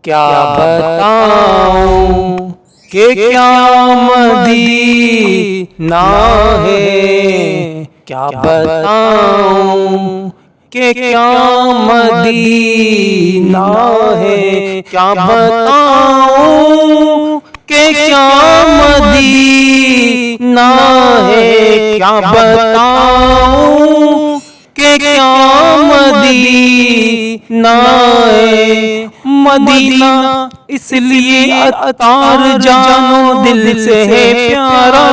کیا بتاؤں کہ کیا مدینہ ہے، کیا بتاؤں کہ کیا مدینہ ہے، کیا بتاؤں کہ کیا مدینہ ہے، کیا بتاؤں کہ کیا مدینہ ہے۔ مدینہ اس لیے عطار جانو دل سے ہے پیارا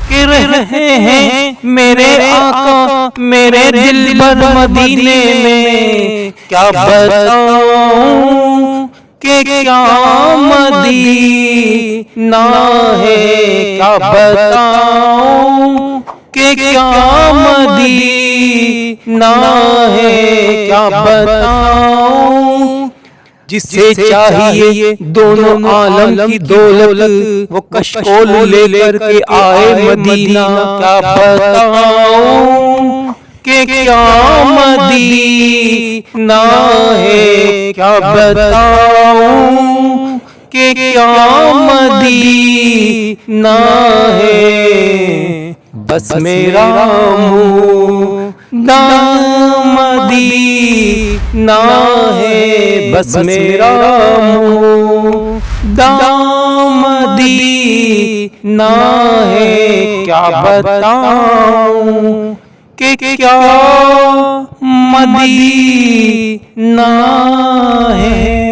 کہ رہے ہیں میرے آقا میرے دل بر مدینے میں۔ کیا بتاؤں کہ کیا مدینہ ہے، کیا بتاؤں کہ کیا مدینہ ہے، کیا بتاؤں۔ جسے چاہیے دونوں عالم کی دولت وہ کشکول لے کر کے آئے مدینہ۔ کیا بتاؤں کہ کیا مدینہ ہے، کیا بتاؤں کہ کیا مدینہ ہے۔ بس میرا مدینہ ہے، بس میرا مدینہ ہے۔ کیا بتاؤں کہ کیا مدینہ ہے۔